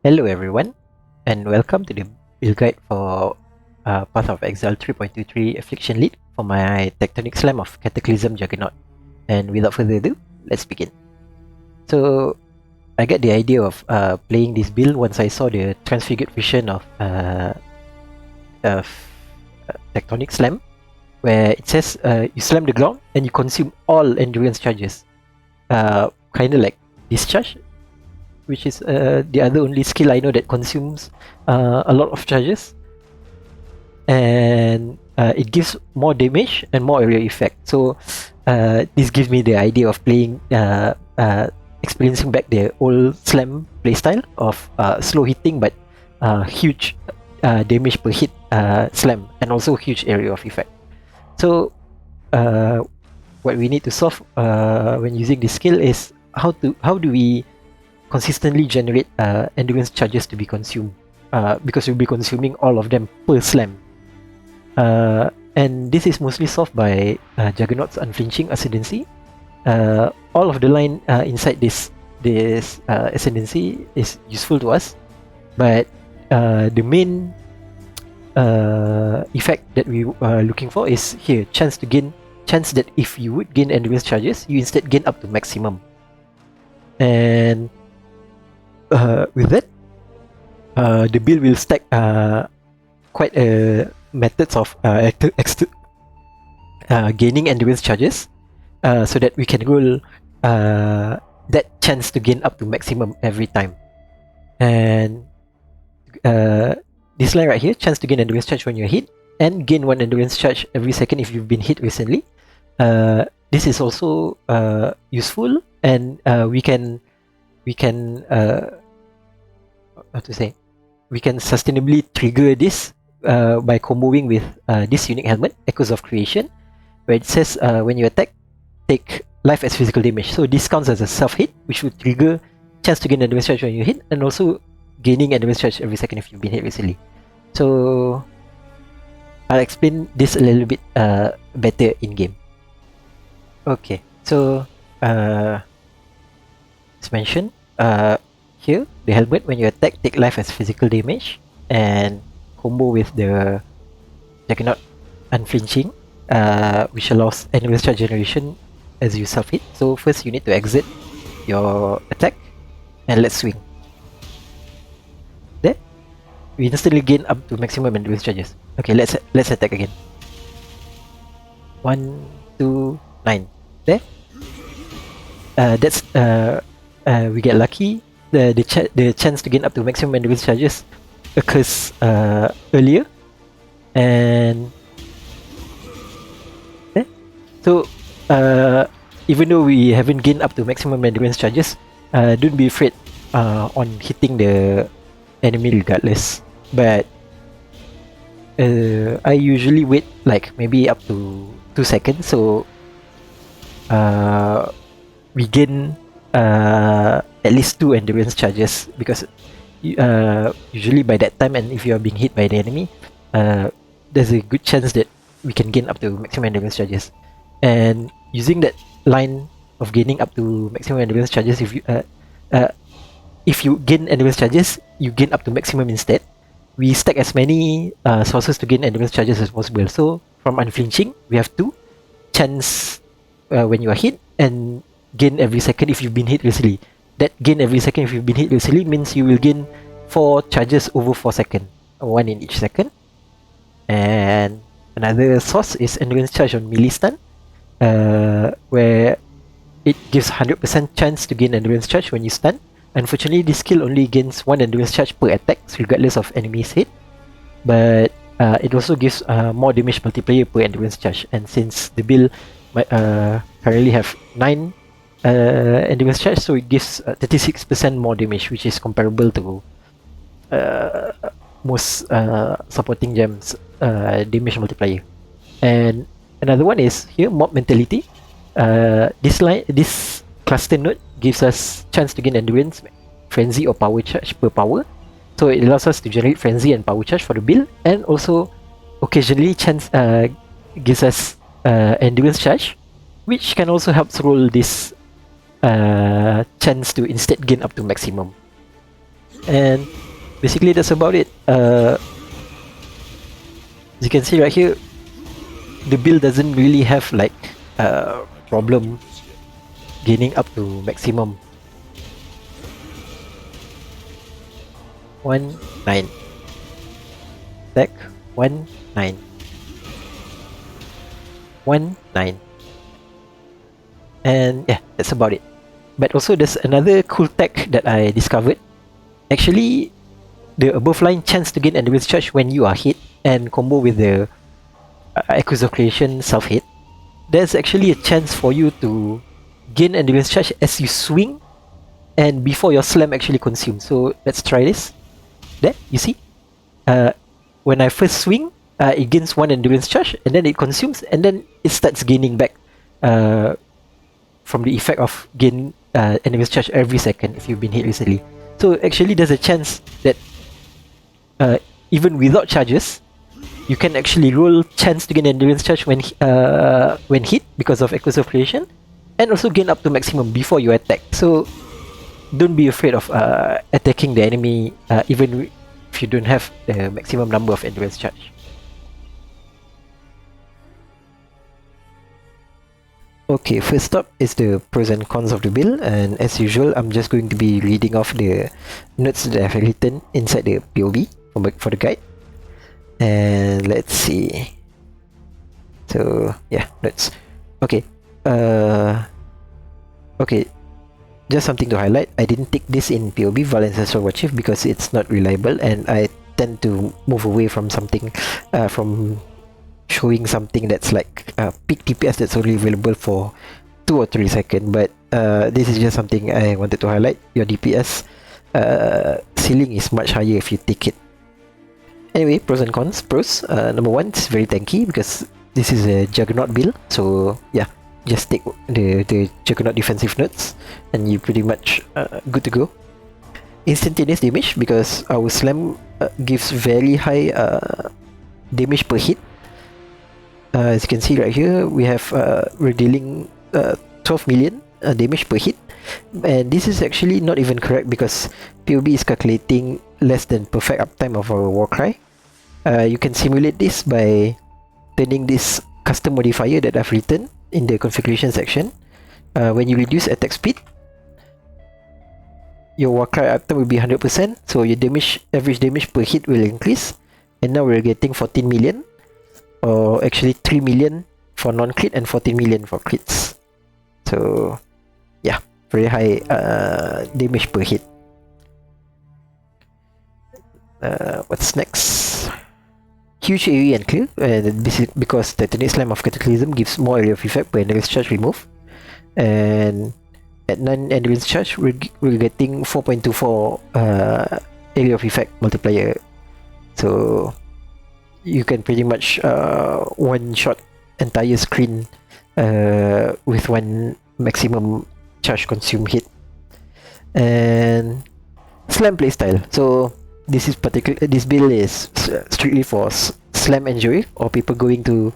Hello everyone, and welcome to the build guide for Path of Exile 3.23 Affliction Lead for my Tectonic Slam of Cataclysm Juggernaut. And without further ado, let's begin. So, I got the idea of playing this build once I saw the transfigured version of Tectonic Slam, where it says you slam the ground and you consume all endurance charges. Kinda like Discharge, which is the other only skill I know that consumes a lot of charges, and it gives more damage and more area effect. So this gives me the idea of playing, experiencing back the old slam playstyle of slow hitting but huge damage per hit slam, and also huge area of effect. So what we need to solve when using this skill is how do we consistently generate endurance charges to be consumed, because we'll be consuming all of them per slam, and this is mostly solved by Juggernaut's Unflinching Ascendancy. All of the line inside this Ascendancy is useful to us, but the main effect that we are looking for is here: chance that if you would gain endurance charges, you instead gain up to maximum. And with that, the build will stack quite methods of gaining endurance charges, so that we can roll that chance to gain up to maximum every time. And this line right here, chance to gain endurance charge when you're hit, and gain 1 endurance charge every second if you've been hit recently. This is also useful, and we can sustainably trigger this by comboing with this unique helmet, Echoes of Creation, where it says when you attack, take life as physical damage. So this counts as a self-hit, which would trigger chance to gain endurance charge when you hit, and also gaining endurance charge every second if you've been hit recently. So I'll explain this a little bit better in game. Okay, so as mentioned, here the helmet, when you attack, take life as physical damage, and combo with the Juggernaut Unflinching, which allows endurance charge generation as you self hit. So first you need to exit your attack, and let's swing. There, we instantly gain up to maximum endurance charges. Okay, let's attack again. 1, 2, 9. There. That's we get lucky. The chance to gain up to maximum endurance charges occurs earlier, and so even though we haven't gained up to maximum endurance charges, don't be afraid on hitting the enemy regardless. But I usually wait like maybe up to 2 seconds, so we gain at least 2 endurance charges, because usually by that time, and if you are being hit by the enemy, there's a good chance that we can gain up to maximum endurance charges. And using that line of gaining up to maximum endurance charges, if you gain endurance charges, you gain up to maximum instead. We stack as many sources to gain endurance charges as possible. So from Unflinching, we have 2 chance when you are hit, and gain every second if you've been hit recently. That gain every second if you've been hit recently means you will gain 4 charges over 4 seconds, 1 in each second. And another source is endurance charge on melee stun, where it gives 100% chance to gain endurance charge when you stun. Unfortunately, this skill only gains 1 endurance charge per attack, regardless of enemy's hit, but it also gives more damage multiplier per endurance charge. And since the build currently have 9 endurance charge, so it gives 36% more damage, which is comparable to most supporting gems damage multiplier. And another one is here, Mob Mentality. This cluster node gives us chance to gain endurance, frenzy, or power charge per power. So it allows us to generate frenzy and power charge for the build, and also occasionally chance gives us endurance charge, which can also help roll this chance to instead gain up to maximum. And basically that's about it. As you can see right here, the build doesn't really have like problem gaining up to maximum. 1-9 Deck 1-9 1-9, and yeah, that's about it. But also there's another cool tech that I discovered. Actually, the above line chance to gain endurance charge when you are hit and combo with the Echoes of Creation self-hit. There's actually a chance for you to gain endurance charge as you swing and before your slam actually consumes. So let's try this. There, you see? When I first swing, it gains 1 endurance charge and then it consumes and then it starts gaining back from the effect of gain endurance charge every second if you've been hit recently. So actually there's a chance that even without charges, you can actually roll chance to gain endurance charge when hit because of Echoes of Creation, and also gain up to maximum before you attack. So don't be afraid of attacking the enemy even if you don't have the maximum number of endurance charge. Okay, first up is the pros and cons of the build, and as usual, I'm just going to be reading off the notes that I've written inside the POV for the guide. And let's see. So yeah, notes. Okay. Okay. Just something to highlight. I didn't take this in POV Valence Ancestral Warchief because it's not reliable, and I tend to move away from something, from showing something that's like peak DPS that's only available for 2 or 3 seconds. But this is just something I wanted to highlight. Your DPS ceiling is much higher if you take it. Anyway, pros and cons. Pros, number 1, it's very tanky because this is a Juggernaut build. So yeah, just take the Juggernaut defensive notes and you're pretty much good to go. Instantaneous damage because our slam gives very high damage per hit. As you can see right here, we have we're dealing 12 million damage per hit, and this is actually not even correct because POB is calculating less than perfect uptime of our Warcry. You can simulate this by turning this custom modifier that I've written in the configuration section. When you reduce attack speed, your Warcry uptime will be 100%, so your average damage per hit will increase, and now we're getting 14 million, or actually 3 million for non-crit and 14 million for crits. So yeah, very high damage per hit. What's next? Huge area and clear, and this is because Tectonic Slam of Cataclysm gives more area of effect per endurance charge remove, and at 9 endurance charge we're getting 4.24 area of effect multiplier. So you can pretty much one-shot entire screen with 1 maximum charge consume hit. And slam playstyle. So this build is strictly for slam enjoy or people going to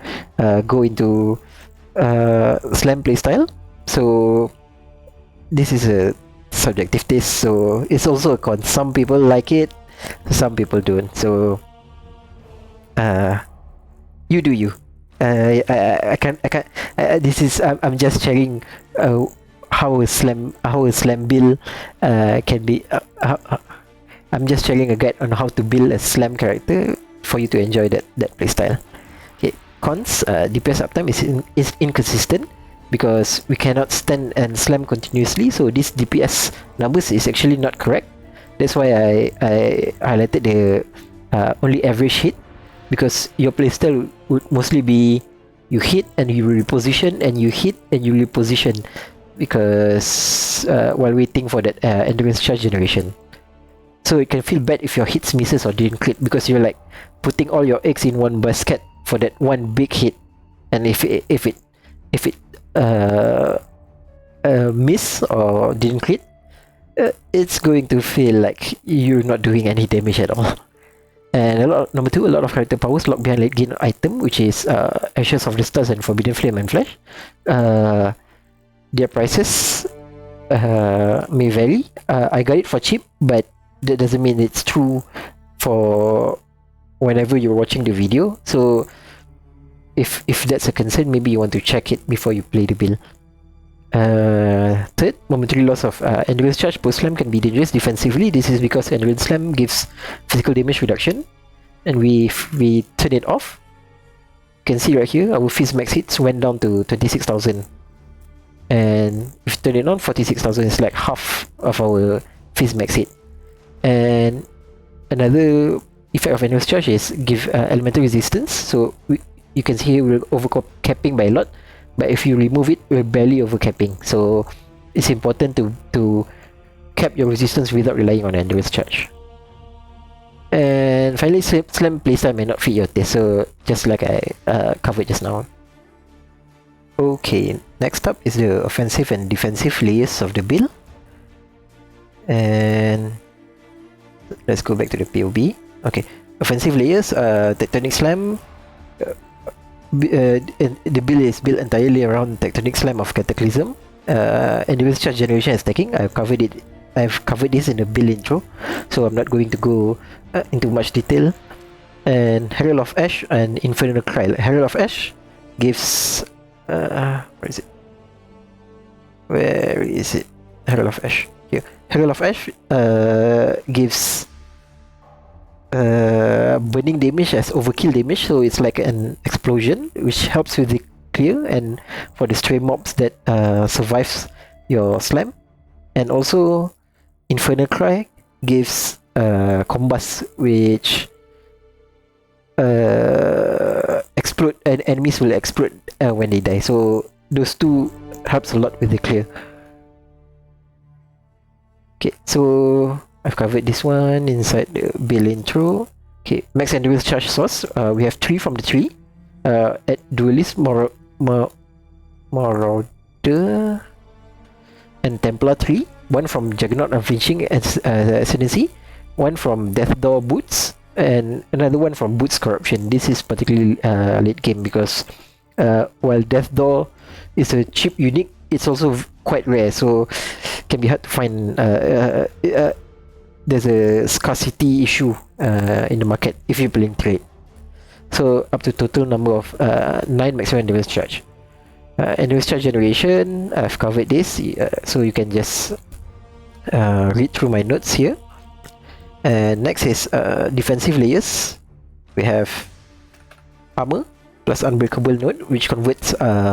go into slam playstyle. So this is a subjective taste, so it's also a con. Some people like it, some people don't. So you do you. I can't. This is I'm just sharing how a slam build can be. I'm just sharing a guide on how to build a slam character for you to enjoy that playstyle. Okay, cons. DPS uptime is inconsistent because we cannot stand and slam continuously. So this DPS numbers is actually not correct. That's why I highlighted the only average hit, because your playstyle would mostly be you hit and you reposition and you hit and you reposition, because while waiting for that endurance charge generation. So it can feel bad if your hits misses or didn't crit, because you're like putting all your eggs in one basket for that one big hit, and if it miss or didn't crit, it's going to feel like you're not doing any damage at all. And number 2, a lot of character powers locked behind late game item, which is Ashes of the Stars and Forbidden Flame and Flash. Their prices may vary. I got it for cheap, but that doesn't mean it's true for whenever you're watching the video. So if that's a concern, maybe you want to check it before you play the build. Third, momentary loss of endurance charge post slam can be dangerous defensively. This is because endurance slam gives physical damage reduction, and we turn it off. You can see right here, our fizz max hits went down to 26,000, and if you turn it on, 46,000 is like half of our fizz max hit. And another effect of endurance charge is give elemental resistance. So you can see here we're overcapping by a lot, but if you remove it, we're barely overcapping. So it's important to cap your resistance without relying on endurance charge. And finally, slam playstyle may not fit your taste, so just like I covered just now. Okay, next up is the offensive and defensive layers of the build. And let's go back to the POB. Okay, offensive layers, Tectonic Slam. The build is built entirely around Tectonic Slam of Cataclysm. Endurance charge generation and stacking. I've covered this in the build intro, so I'm not going to go into much detail. And Herald of Ash and Infernal Cry. Herald of Ash gives where is it? Herald of Ash. Here. Herald of Ash gives burning damage as overkill damage, so it's like an explosion, which helps with the clear and for the stray mobs that survives your slam. And also Infernal Cry gives combust, which explode, and enemies will explode when they die. So those two helps a lot with the clear. Okay, so I've covered this one inside the build intro. Okay, max endurance charge source. We have 3 from the tree. At Duelist, Marauder, and Templar 3. 1 from Juggernaut Unflinching Ascendancy. 1 from Death Door Boots, and another one from Boots Corruption. This is particularly late game because while Death Door is a cheap unique, it's also quite rare, so can be hard to find. There's a scarcity issue in the market if you're playing trade. So up to total number of 9 maximum endurance charge. Endurance charge generation, I've covered this, so you can just read through my notes here. And next is defensive layers. We have armor plus unbreakable node, which converts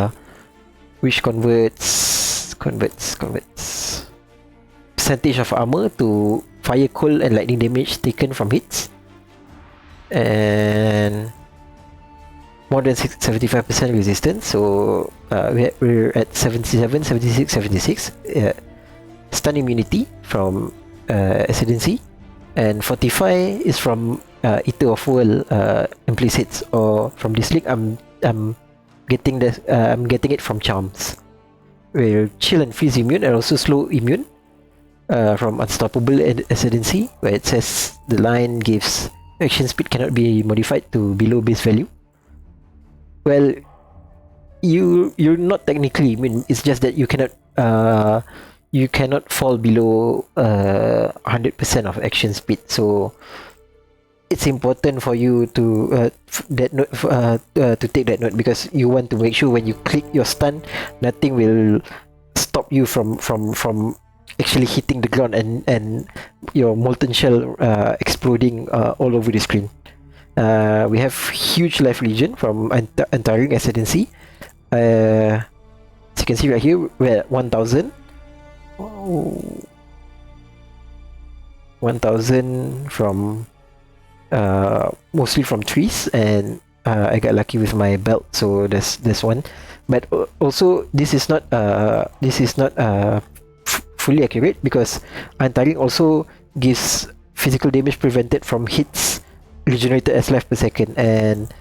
percentage of armor to fire, cold, and lightning damage taken from hits, and more than 75% resistance. So we're at 77, 76, 76. Stun immunity from Ascendancy, and 45 is from Eater of World implicits, or from this league I'm getting it from Charms. We're chill and freeze immune, and also slow immune from Unstoppable Ascendancy, where it says the line gives action speed cannot be modified to below base value. Well, you're not technically immune. It's just that you cannot fall below 100% of action speed. So it's important for you to to take that note, because you want to make sure when you click your stun, nothing will stop you from actually hitting the ground and your molten shell exploding all over the screen. We have huge life regen from entering Ascendancy. As you can see right here, we're at 1000. 1000 from mostly from trees, and I got lucky with my belt, so there's one. But also this is not fully accurate, because Untiring also gives physical damage prevented from hits regenerated as life per second, and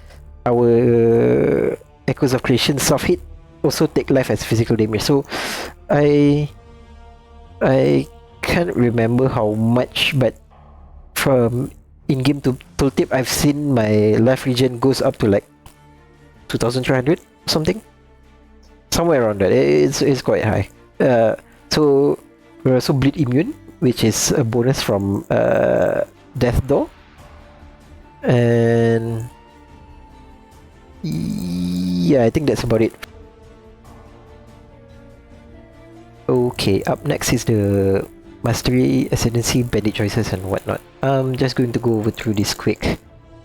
our Echoes of Creation soft hit also take life as physical damage. So I can't remember how much, but from in-game to tooltip, I've seen my life regen goes up to like 2300 something, somewhere around that. It's quite high. So we're also bleed immune, which is a bonus from Death Door. And yeah, I think that's about it. Okay, up next is the Mastery, Ascendancy, Bandit choices and whatnot. I'm just going to go over through this quick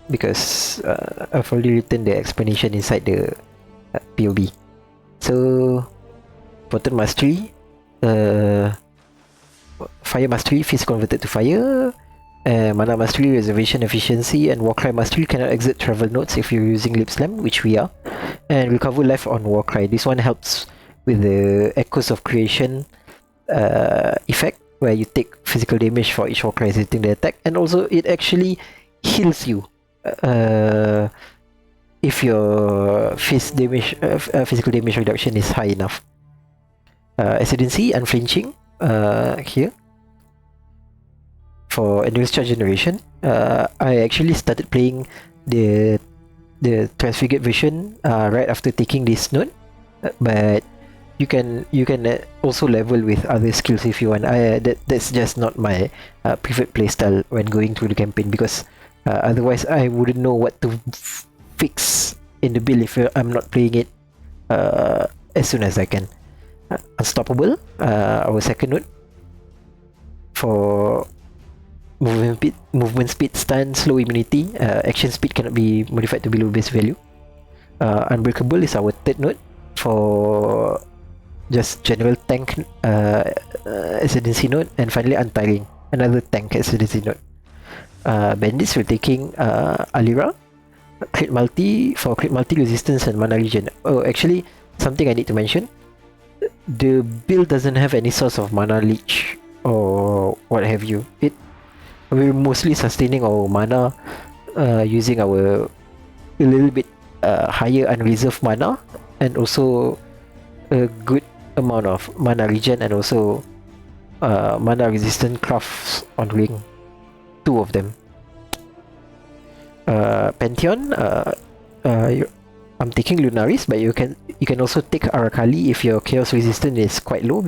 because I've already written the explanation inside the POB. So, Potent Mastery, Fire Mastery, Fist converted to Fire, Mana Mastery, Reservation Efficiency, and Warcry Mastery cannot exit travel nodes if you're using Lip Slam, which we are, and Recover Life on Warcry. This one helps with the Echoes of Creation effect, where you take physical damage for each Warcry hitting the attack, and also it actually heals you if your fist damage, physical damage reduction is high enough. Ascendancy, Unflinching here for Endurance Charge Generation. I actually started playing the Transfigured Vision right after taking this node, but you can also level with other skills if you want. That's just not my preferred playstyle when going through the campaign, because otherwise I wouldn't know what to fix in the build if I'm not playing it as soon as I can. Unstoppable, our second node for movement speed, stun, slow immunity. Action speed cannot be modified to below base value. Unbreakable is our third node for just general tank Ascendancy node. And finally Untiring, another tank Ascendancy node. Bandits, we're taking Alira, crit multi for crit multi resistance and mana regen. Oh, actually, something I need to mention, the build doesn't have any source of mana leech or what have you. We're mostly sustaining our mana using our a little bit higher unreserved mana, and also a good amount of mana regen, and also mana resistant crafts on ring, 2 of them. Pantheon, I'm taking Lunaris, but you can also take Arakali if your chaos resistance is quite low,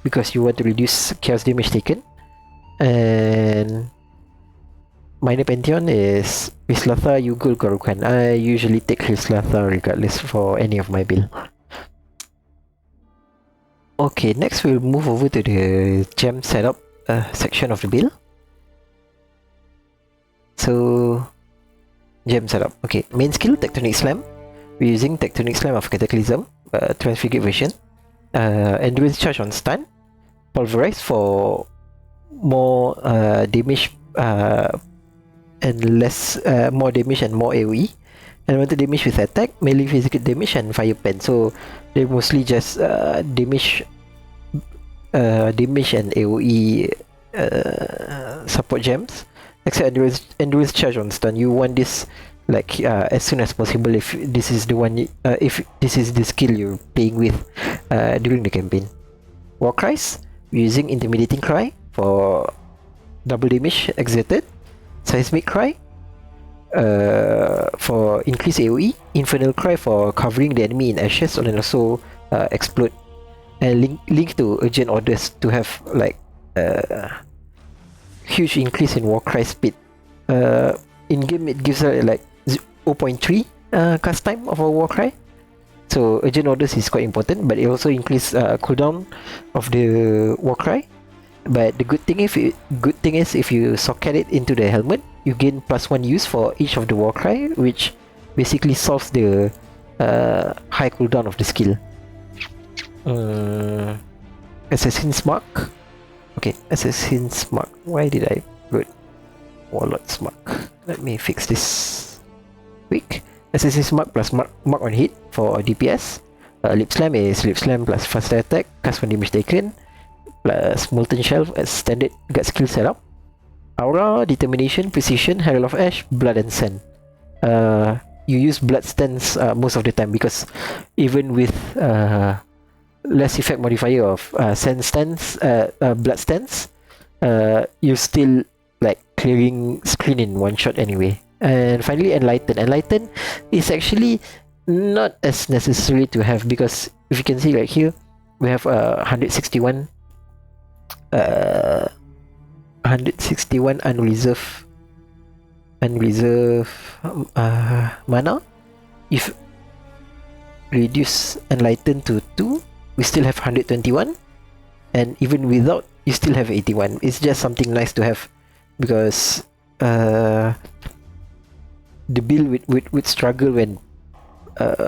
because you want to reduce chaos damage taken. And minor Pantheon is Rislatha, Yugul, Garukan. I usually take Rislatha regardless for any of my build. Okay, next we'll move over to the gem setup section of the build. So, gem setup. Okay, main skill, Tectonic Slam. We're using Tectonic Slam of Cataclysm, Transfigured Vision. Endurance Charge on stun. Pulverize for more damage and less more damage and more AoE. Elemental damage with attack, melee physical damage, and fire pen. So they're mostly just damage and AoE support gems. Except endurance charge on stun. You want this like as soon as possible if this is the one if this is the skill you're playing with during the campaign. War cries, using intimidating cry for double damage exerted. Seismic cry for increased AoE. Infernal cry for covering the enemy in ashes and also explode. And link to urgent orders to have like huge increase in war cry speed. In game it gives like 0.3 cast time of a war cry. So urgent orders is quite important, but it also increase cooldown of the war cry. But the good thing is if you socket it into the helmet, you gain +1 use for each of the war cry, which basically solves the high cooldown of the skill. Assassin's Mark. Okay, Assassin's Mark. Why did I put Warlord's Mark? Let me fix this quick. Assassin's Mark plus Mark on hit for DPS. Lip Slam is Lip Slam plus faster attack, cast 1 damage taken, plus Molten Shell as standard guard skill setup. Aura, Determination, Precision, Herald of Ash, Blood and Sand. You use Blood Stance most of the time, because even with less effect modifier of Sand Stance, Blood Stance, you're still like clearing screen in one shot anyway. And finally, Enlighten. Enlighten is actually not as necessary to have, because if you can see right here, we have 161 uh, 161 unreserved mana. If reduce enlighten to 2, we still have 121, and even without, you still have 81. It's just something nice to have, because the build would struggle when to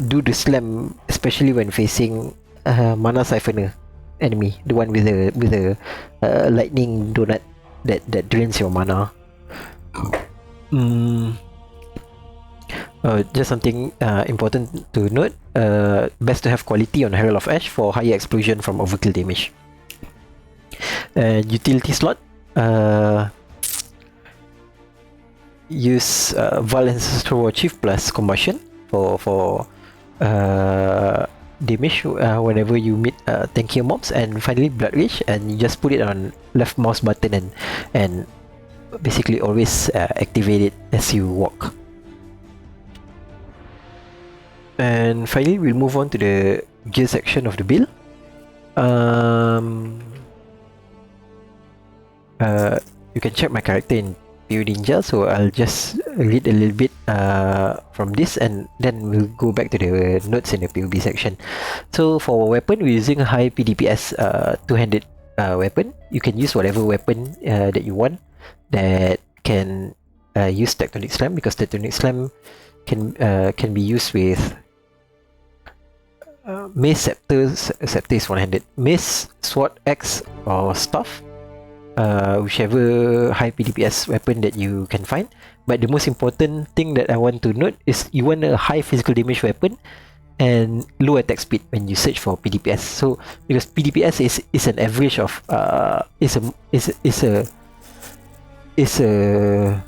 do the slam, especially when facing mana siphoner enemy, the one with the lightning donut that drains your mana. Just something important to note, best to have quality on Herald of Ash for higher explosion from overkill damage. Utility slot, use Val Ancestral War Chief plus Combustion for damage whenever you meet tankier mobs. And finally Blood Rage, and you just put it on left mouse button and basically always activate it as you walk. And finally we'll move on to the gear section of the build. You can check my character in PO Ninja, so I'll just read a little bit from this, and then we'll go back to the notes in the POB section. So for weapon, we're using a high PDPS two-handed weapon. You can use whatever weapon that you want that can use Tectonic Slam, because Tectonic Slam can be used with Mace, Scepter is one-handed, Mace, Sword, Axe, or Staff. Whichever high PDPS weapon that you can find. But the most important thing that I want to note is you want a high physical damage weapon and low attack speed when you search for PDPS. So because PDPS is an average of is a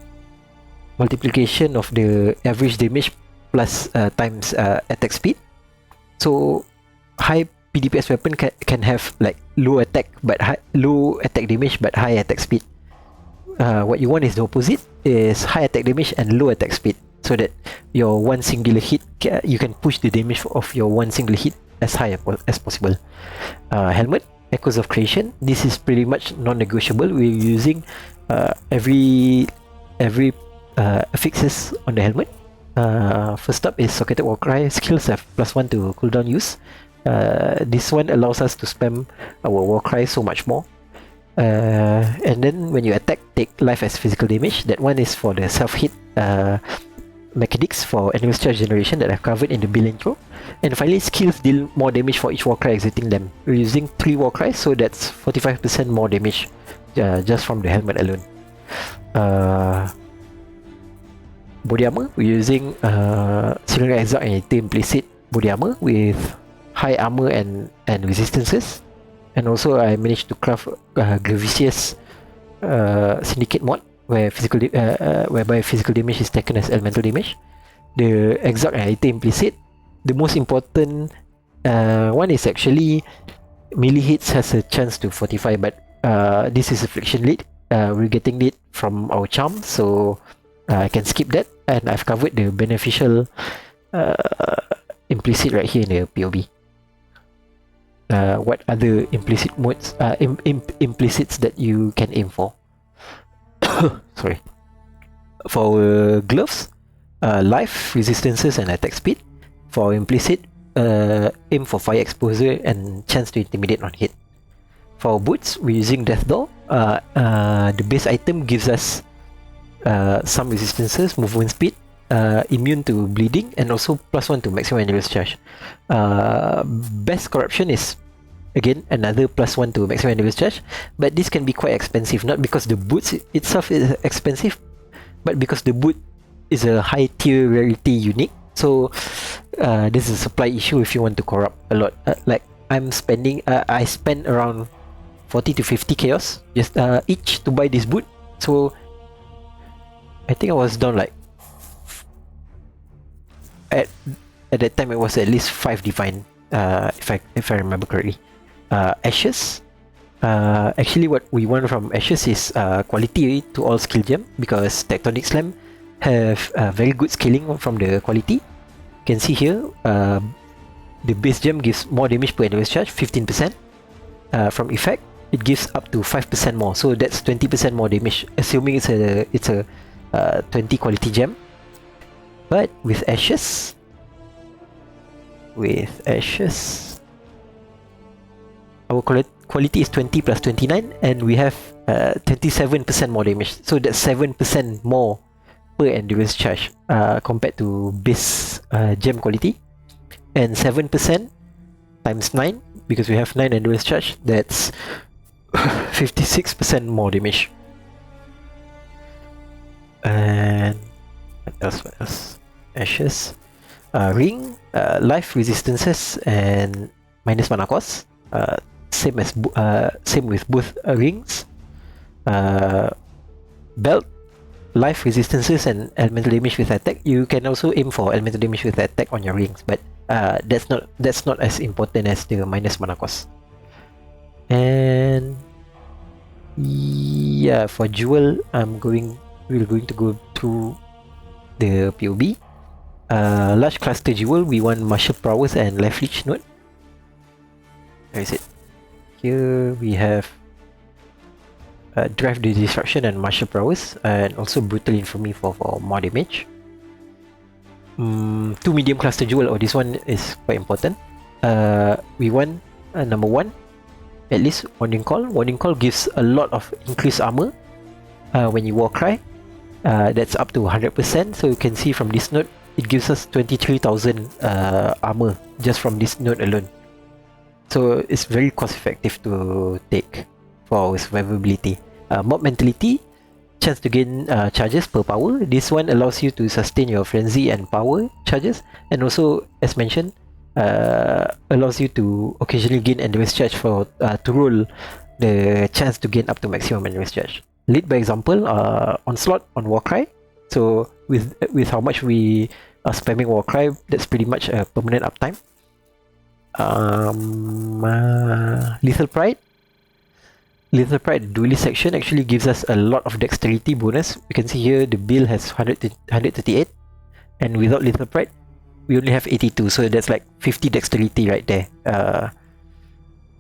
multiplication of the average damage plus times attack speed. So high PDPS weapon can have like low attack damage but high attack speed. What you want is the opposite, is high attack damage and low attack speed, so that your one singular hit, you can push the damage of your one single hit as high as possible. Helmet, Echoes of Creation. This is pretty much non-negotiable. We're using every affixes on the helmet. First up is Socketed Warcry. Skills have +1 to cooldown use. This one allows us to spam our Warcry so much more. And then when you attack, take life as physical damage. That one is for the self-hit mechanics for enemies charge generation that I've covered in the build intro. And finally, skills deal more damage for each Warcry exiting them. We're using 3 Warcry, so that's 45% more damage just from the helmet alone. Body armor, we're using Syringa Exile and Implicit body armor with high armor and resistances. And also I managed to craft Gravicious Syndicate mod where whereby physical damage is taken as elemental damage. The Exalt and Implicit, the most important one is actually melee hits has a chance to fortify, but this is affliction lead. We're getting it from our charm, so I can skip that, and I've covered the beneficial implicit right here in the POB. What other implicit modes, implicits that you can aim for? Sorry. For gloves, life, resistances, and attack speed. For implicit, aim for fire exposure and chance to intimidate on hit. For boots, we're using Death Door. The base item gives us some resistances, movement speed, immune to bleeding, and also +1 to maximum endurance charge. Best corruption is again another +1 to maximum endurance charge, but this can be quite expensive, not because the boots itself is expensive, but because the boot is a high tier rarity unique. So this is a supply issue if you want to corrupt a lot. Like I spend around 40 to 50 chaos just each to buy this boot. So I think I was down like at that time it was at least 5 divine, if I remember correctly. Ashes. Actually, what we want from Ashes is quality to all skill gem, because Tectonic Slam have very good scaling from the quality. You can see here, the base gem gives more damage per endurance charge, 15%. From effect, it gives up to 5% more, so that's 20% more damage, assuming it's a 20 quality gem. But with ashes, our quality is 20 plus 29, and we have 27% more damage, so that's 7% more per endurance charge compared to base gem quality, and 7% times 9, because we have 9 endurance charge, that's 56% more damage. And what else? Ashes, ring, life resistances and minus mana cost. Same with both rings. Belt, life resistances and elemental damage with attack. You can also aim for elemental damage with attack on your rings, but that's not as important as the minus mana cost. And yeah, for jewel, we're going to go through the POB. Large cluster jewel, we want martial prowess and life leech node. Where is it? Here we have drive the destruction and martial prowess, and also brutal infamy for more damage. 2 medium cluster jewel. Oh, this one is quite important. We want number 1, at least Warning Call. Warning Call gives a lot of increased armor when you war cry. That's up to 100%. So you can see from this node, it gives us 23,000 armor just from this node alone. So it's very cost effective to take for our survivability. Mob mentality, chance to gain charges per power. This one allows you to sustain your frenzy and power charges, and also, as mentioned, allows you to occasionally gain endurance charge for to roll the chance to gain up to maximum endurance charge. Lead by example, onslaught on Warcry. So with how much we are spamming Warcry, that's pretty much a permanent uptime. Lethal Pride. Lethal Pride duelist section actually gives us a lot of dexterity bonus. You can see here the build has 138, and without Lethal Pride we only have 82, so that's like 50 dexterity right there.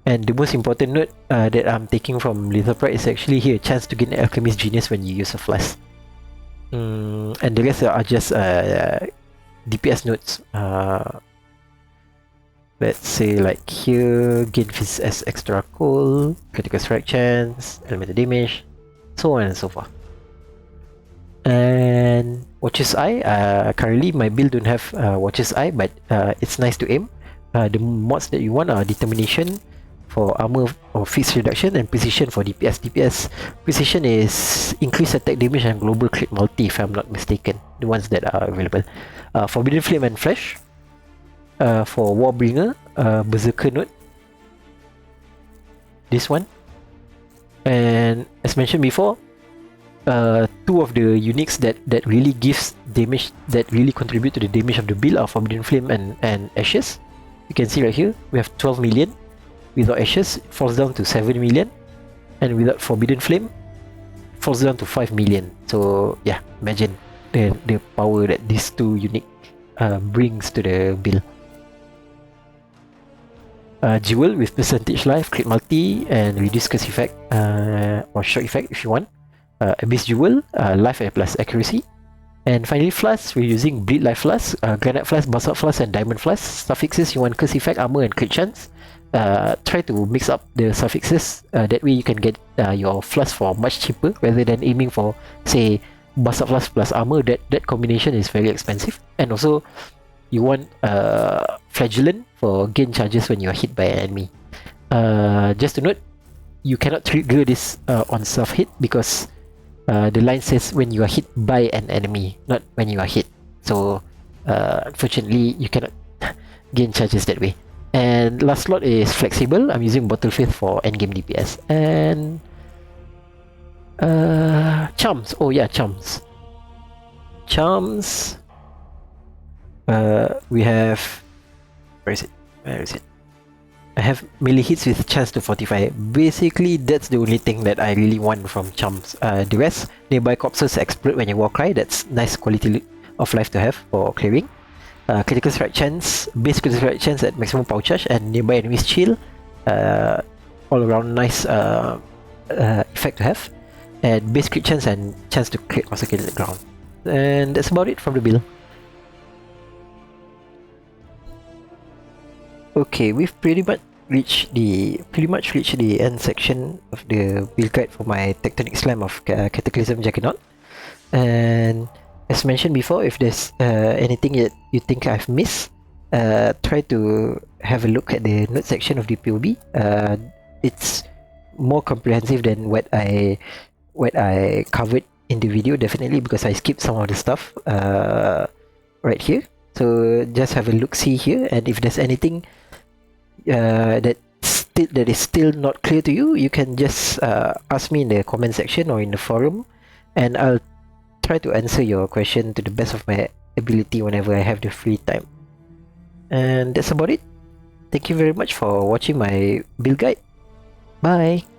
And the most important note that I'm taking from Lethal Pride is actually here, chance to gain Alchemist Genius when you use a flask. And the rest are just DPS notes. Let's say like here, gain Fizz as extra cold, critical strike chance, elemental damage, so on and so forth. And Watcher's Eye, currently my build don't have Watcher's Eye, but it's nice to aim. The mods that you want are Determination for armor or fixed reduction, and Precision for DPS. DPS Precision is increased attack damage and global crit multi, if I'm not mistaken, the ones that are available. Forbidden Flame and Flash. For Warbringer, Berserker Note, this one. And as mentioned before, 2 of the uniques that really gives damage, that really contribute to the damage of the build are Forbidden Flame and Ashes. You can see right here, we have 12 million. Without Ashes, it falls down to 7 million. And without Forbidden Flame, it falls down to 5 million. So yeah, imagine the power that these 2 unique brings to the build. Jewel with percentage life, crit multi, and reduce curse effect or shock effect if you want. Abyss Jewel, life and plus accuracy. And finally, Flask, we're using Bleed Life Flask, Granite Flask, Basalt Flask, and Diamond Flask. Suffixes, you want curse effect, armor, and crit chance. Try to mix up the suffixes, that way you can get your Flask for much cheaper rather than aiming for, say, Basalt Flask plus armor. That combination is very expensive. And also, you want Flagellant for gain charges when you are hit by an enemy. Just to note, you cannot trigger this on self-hit because the line says when you are hit by an enemy, not when you are hit. So unfortunately, you cannot gain charges that way. And last slot is flexible. I'm using Bottle Faith for endgame DPS. And charms. Oh yeah, charms. Charms. We have, where is it? I have melee hits with chance to fortify. Basically, that's the only thing that I really want from charms. The rest, nearby corpses explode when you walk cry. That's nice quality of life to have for clearing. critical strike chance, base critical strike chance at maximum power charge, and nearby enemies chill. All around nice effect to have. And base crit chance and chance to crit also kill the ground. And that's about it from the build. Okay, we've pretty much reached the end section of the build guide for my Tectonic Slam of Cataclysm Juggernaut. And as mentioned before, if there's anything that you think I've missed, try to have a look at the note section of the POB. It's more comprehensive than what I covered in the video, definitely, because I skipped some of the stuff right here. So just have a look see here, and if there's anything that is still not clear to you, you can just ask me in the comment section or in the forum, and I'll try to answer your question to the best of my ability whenever I have the free time. And that's about it. Thank you very much for watching my build guide. Bye!